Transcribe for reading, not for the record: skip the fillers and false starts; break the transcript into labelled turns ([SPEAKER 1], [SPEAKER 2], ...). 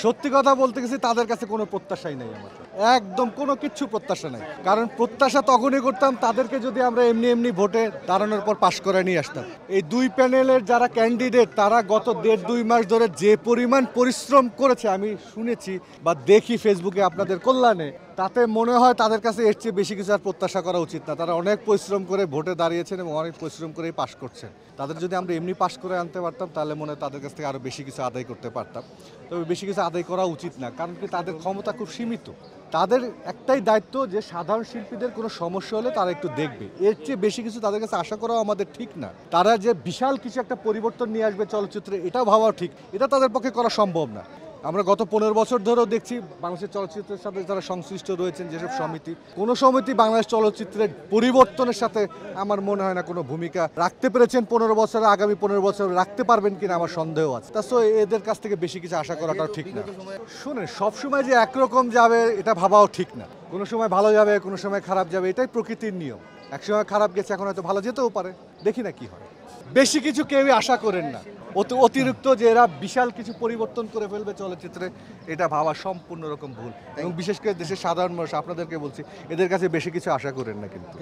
[SPEAKER 1] সত্যি কথা বলতে গেছি তাদের কাছে কোনো প্রত্যাশাই নেই আমার, একদম কোনো কিচ্ছু প্রত্যাশা নেই। কারণ প্রত্যাশা তখনই করতাম তাদেরকে যদি আমরা এমনি এমনি ভোটে দাঁড়ানোর পর পাশ করে নিয়ে আসতাম। এই দুই প্যানেলের যারা ক্যান্ডিডেট তারা গত 1.5-2 মাস ধরে যে পরিমাণ পরিশ্রম করেছে আমি শুনেছি বা দেখি ফেসবুকে আপনাদের কল্যাণে, তাতে মনে হয় তাদের কাছে এর চেয়ে বেশি কিছু আর প্রত্যাশা করা উচিত না। তারা অনেক পরিশ্রম করে ভোটে দাঁড়িয়েছেন এবং অনেক পরিশ্রম করেই পাশ করছেন। তাদের যদি আমরা এমনি পাশ করে আনতে পারতাম তাহলে মনে হয় তাদের কাছ থেকে আরও বেশি কিছু আদায় করতে পারতাম। তবে বেশি কিছু আদায় করা উচিত না, কারণ কি তাদের ক্ষমতা খুব সীমিত। তাদের একটাই দায়িত্ব যে সাধারণ শিল্পীদের কোনো সমস্যা হলে তারা একটু দেখবে, এর চেয়ে বেশি কিছু তাদের কাছে আশা করাও আমাদের ঠিক না। তারা যে বিশাল কিছু একটা পরিবর্তন নিয়ে আসবে চলচ্চিত্রে এটাও ভাবাও ঠিক, এটা তাদের পক্ষে করা সম্ভব না। আমরা গত 15 বছর ধরেও দেখছি বাংলাদেশের চলচ্চিত্রের সাথে যারা সংশ্লিষ্ট রয়েছেন যেসব সমিতি, কোনো সমিতি বাংলাদেশ চলচ্চিত্রের পরিবর্তনের সাথে আমার মনে হয় না কোনো ভূমিকা রাখতে পেরেছেন 15 বছরে। আগামী 15 বছর রাখতে পারবেন কিনা আমার সন্দেহ আছে। তা সো এদের কাছ থেকে বেশি কিছু আশা করাটাও ঠিক না। শুনেন, সবসময় যে একরকম যাবে এটা ভাবাও ঠিক না। কোনো সময় ভালো যাবে, কোনো সময় খারাপ যাবে, এটাই প্রকৃতির নিয়ম। একসময় খারাপ গেছে, এখন হয়তো ভালো যেতেও পারে, দেখি না কি হয়। বেশি কিছু কেউই আশা করেন না। অতিরিক্ত যে এরা বিশাল কিছু পরিবর্তন করে ফেলবে চলচ্চিত্রে, এটা ভাবা সম্পূর্ণ রকম ভুল। এবং বিশেষ করে দেশের সাধারণ মানুষ, আপনাদেরকে বলছি, এদের কাছে বেশি কিছু আশা করেন না কিন্তু।